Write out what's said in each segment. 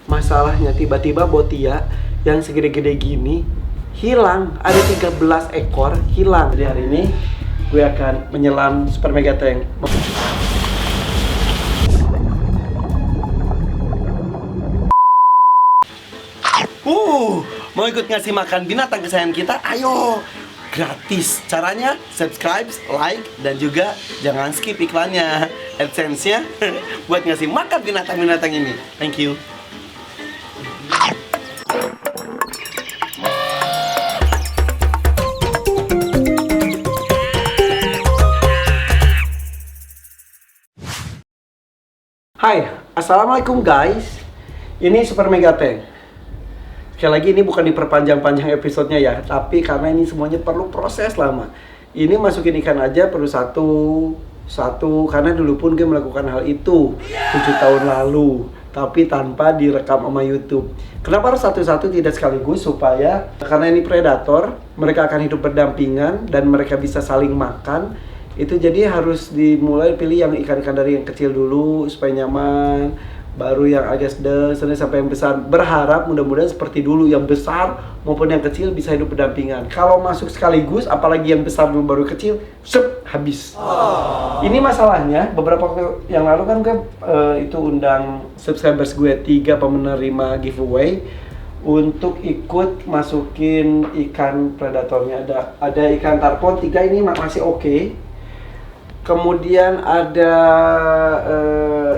Masalahnya tiba-tiba botia yang segede-gede gini hilang. Ada 13 ekor hilang. Jadi hari ini gue akan menyelam super mega tank. Mau ikut ngasih makan binatang kesayangan kita? Ayo! Gratis. Caranya subscribe, like, dan juga jangan skip iklannya. AdSense-nya buat ngasih makan binatang-binatang ini. Thank you. Hai, assalamualaikum guys. Ini super mega tank. Sekali lagi ini bukan diperpanjang-panjang episodenya ya, tapi karena ini semuanya perlu proses lama. Ini masukin ikan aja perlu satu, karena dulu pun gue melakukan hal itu 7 tahun lalu, tapi tanpa direkam sama YouTube. Kenapa harus satu-satu tidak sekaligus? Supaya karena ini predator, mereka akan hidup berdampingan dan mereka bisa saling makan. Itu jadi harus dimulai pilih yang ikan-ikan dari yang kecil dulu supaya nyaman, baru yang agak sedang sampai yang besar. Berharap mudah-mudahan seperti dulu, yang besar maupun yang kecil bisa hidup berdampingan. Kalau masuk sekaligus, apalagi yang besar dulu baru kecil, habis. Ini masalahnya, beberapa waktu yang lalu kan gue itu undang subscribers gue 3 pemenerima giveaway untuk ikut masukin ikan predatornya. Ada ikan tarpon 3 ini masih oke. Kemudian ada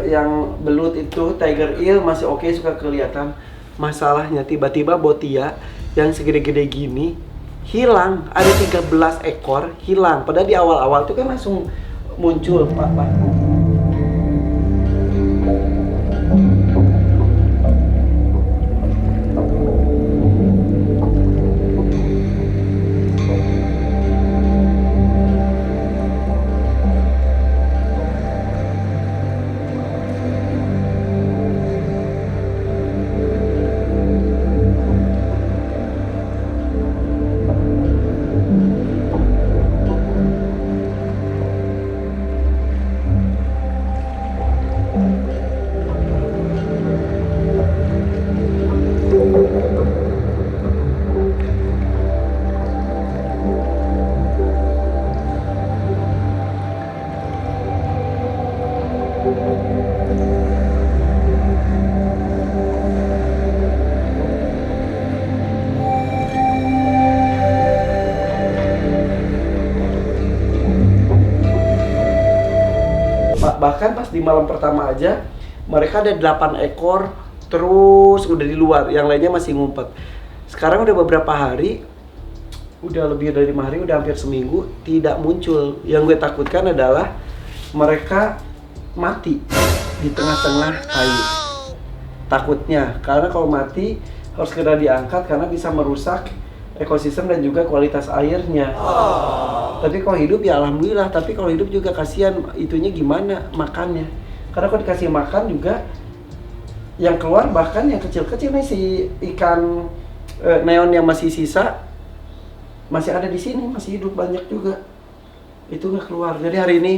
yang belut itu tiger eel masih oke, suka kelihatan. Masalahnya tiba-tiba botia yang segede-gede gini hilang. Ada 13 ekor hilang. Padahal di awal-awal itu kan langsung muncul Pak. Bahkan pas di malam pertama aja mereka ada 8 ekor terus udah di luar, yang lainnya masih ngumpet. Sekarang udah beberapa hari, udah lebih dari 5 hari, udah hampir seminggu tidak muncul. Yang gue takutkan adalah mereka mati di tengah-tengah kayu. Takutnya, karena kalau mati harus segera diangkat karena bisa merusak ekosistem dan juga kualitas airnya. Tapi kalau hidup ya alhamdulillah, tapi kalau hidup juga kasihan, itunya gimana makannya. Karena kalau dikasih makan juga yang keluar, bahkan yang kecil-kecil nih, si ikan neon yang masih sisa masih ada di sini, masih hidup banyak juga. Itu nggak keluar. Jadi hari ini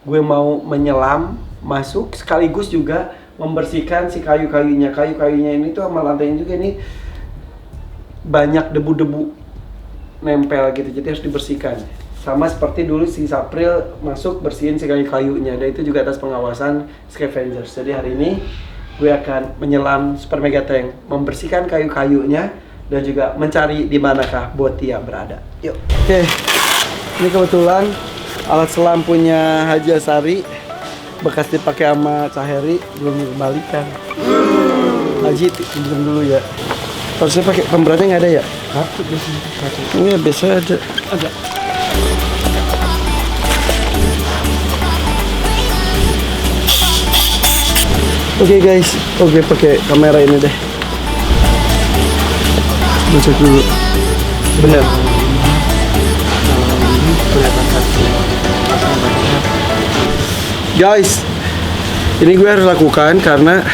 gue mau menyelam, masuk sekaligus juga membersihkan si kayu-kayunya. Kayu-kayunya ini tuh sama lantainya juga ini banyak debu-debu nempel gitu, jadi harus dibersihkan. Sama seperti dulu si April masuk bersihin si kayu-kayunya, dan itu juga atas pengawasan scavengers. Jadi hari ini gue akan menyelam super mega tank, membersihkan kayu-kayunya dan juga mencari di manakah botia berada. Yuk. Oke. Ini kebetulan alat selam punya Haji Asari, bekas dipakai sama Caheri, belum dikembalikan. Haji pinjam dulu ya. Harusnya pakai pemberatnya nggak ada ya? Kartu biasanya. Iya biasa ada. Ada. Oke guys, oke pakai kamera ini deh. Cek dulu. Bener. Guys, ini gue harus lakukan karena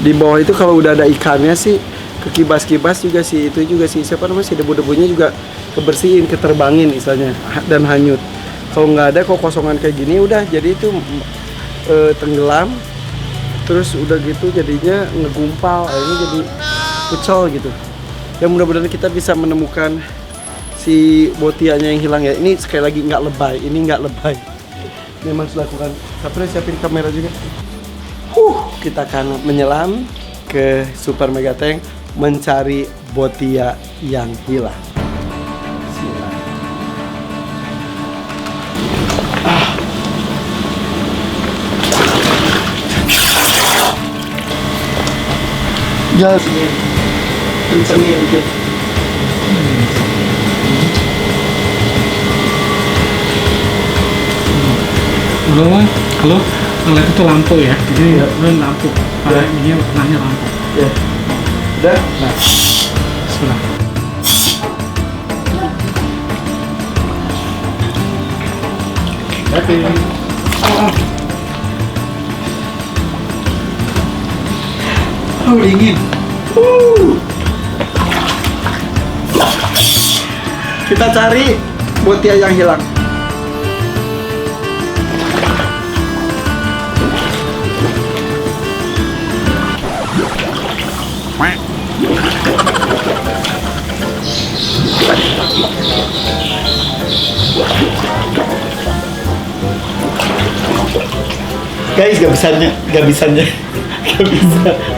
di bawah itu kalau udah ada ikannya sih kekibas-kibas juga sih, itu juga sih siapa namanya sih, debu-debunya juga kebersihin, keterbangin misalnya dan hanyut. Kalau nggak ada kok kosongan kayak gini udah jadi itu tenggelam terus udah gitu jadinya ngegumpal, akhirnya jadi pucol gitu. Ya mudah-mudahan kita bisa menemukan si botianya yang hilang ya. Ini sekali lagi nggak lebay, ini nggak lebay. Memang sudah lakukan. Sapri siapin kamera juga. Kita akan menyelam ke Super Mega Tank mencari botia yang hilang. Silakan. Jas, kencengin dikit. Kalau ngeliat itu lampu ya, jadi lampu. Kalau ini nanya lampu. Ya, udah. Nah, sudah. Oke. Oh, dingin. Kita cari botia yang hilang. Guys, gak bisa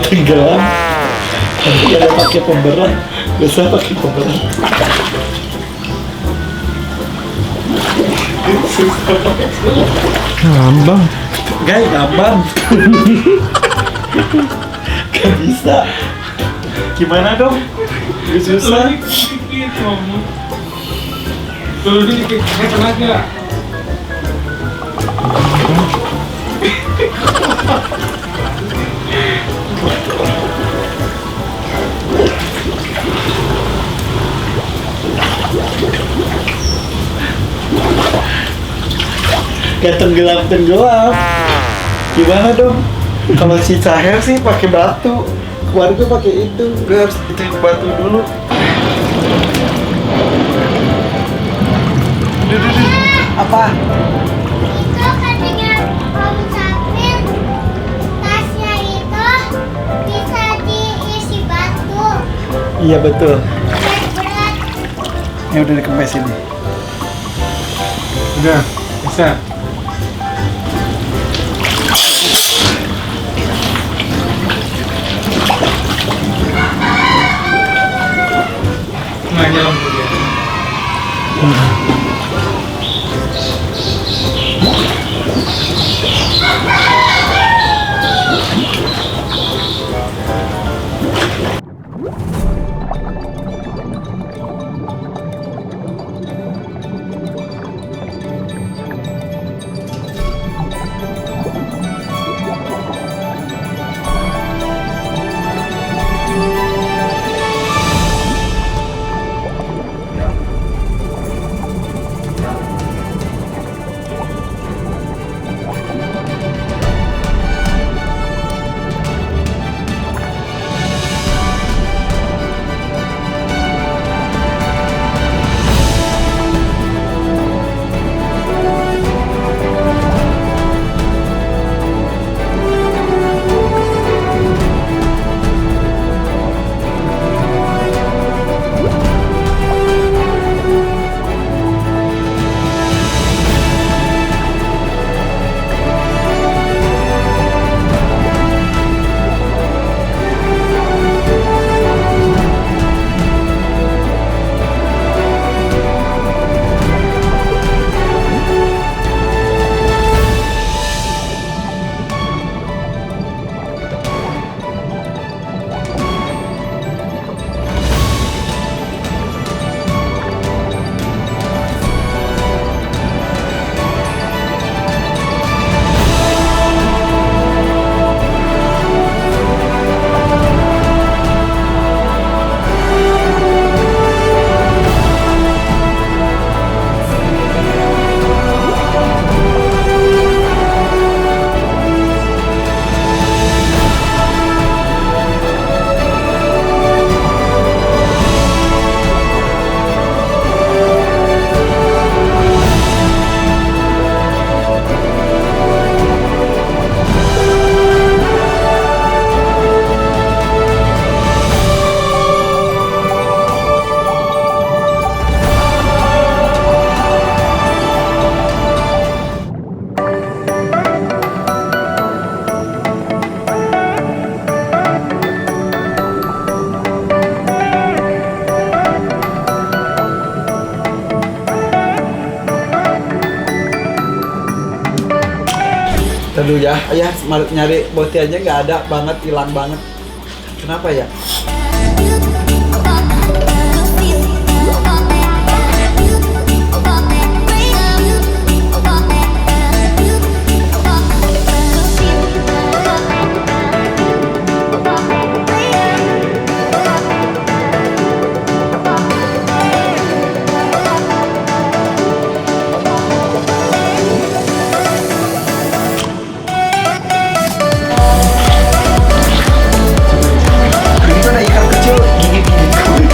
tenggelam. Gak ada pakai pemberat, bisa pakai pemberat. Ngambang. Guys, ngambang. Gak bisa. Gimana dong? Susah. Kalau dikit, tenaga. Kayak tenggelam. Gimana dong? Kalau si Caher sih pakai batu, kemarin tuh pakai itu. Gue harus itu batu dulu. Apa? Itu katanya Om Sapir, tasnya itu bisa diisi batu. Iya betul. Berat-berat. Ini udah dikempes ini. Udah, bisa. Nanya lampu dia. Aduh ya, ayah nyari botianya nggak ada banget, hilang banget. Kenapa ya? Itu ada ikan kecil gigit-gigit.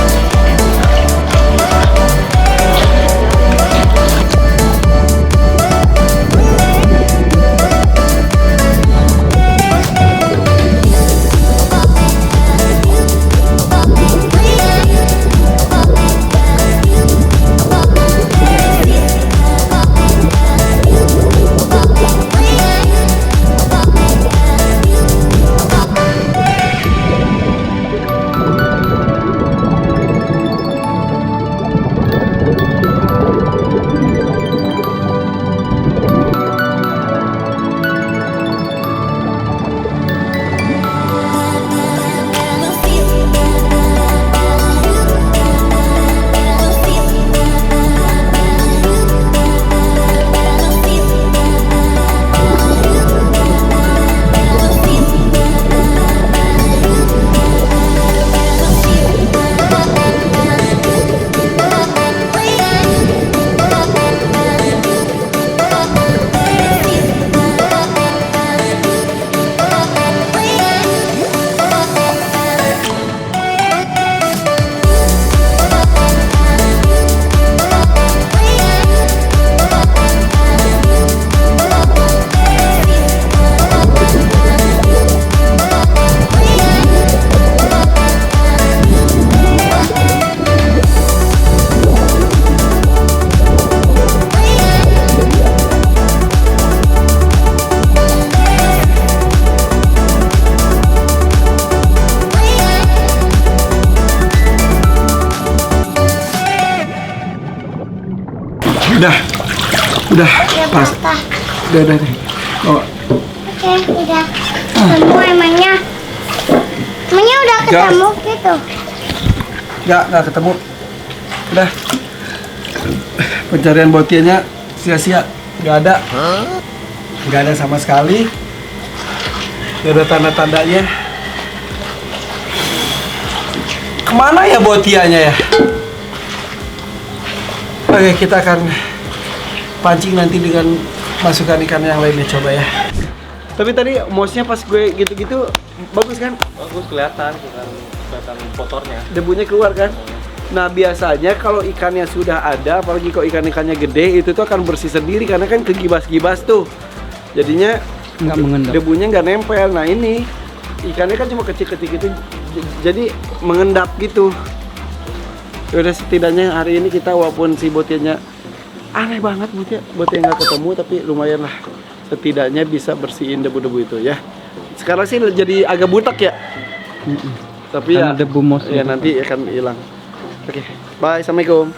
Udah Ya, pas. Papa. Udah. Oh, Oke, udah ketemu emangnya. Emangnya udah ketemu gitu. nggak ketemu. Udah. Pencarian botianya sia-sia, nggak ada. Nggak ada sama sekali. Nggak ada tanda-tandanya. Kemana ya botianya ya? Oke, kita akan pancing nanti dengan masukkan ikan yang lainnya, coba ya. Tapi tadi mouse-nya pas gue gitu-gitu bagus kan? Bagus, kelihatan motornya. Debunya keluar kan? Nah biasanya kalau ikannya sudah ada, apalagi kalau ikan-ikannya gede, itu tuh akan bersih sendiri karena kan kegibas-gibas tuh. Jadinya Nggak mengendap. debunya nggak nempel. Nah ini ikannya kan cuma kecil-kecil gitu, jadi mengendap gitu. Udah setidaknya hari ini kita walaupun si botianya aneh banget botinya nggak ketemu, tapi lumayan lah. Setidaknya bisa bersihin debu-debu itu ya. Sekarang sih jadi agak butek ya. Tapi Karena ya debu mos ya itu. nanti akan hilang. Oke, bye, assalamualaikum.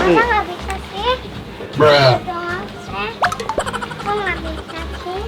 Masa nggak bisa sih? Bruh. Doang sih. Kok nggak bisa sih?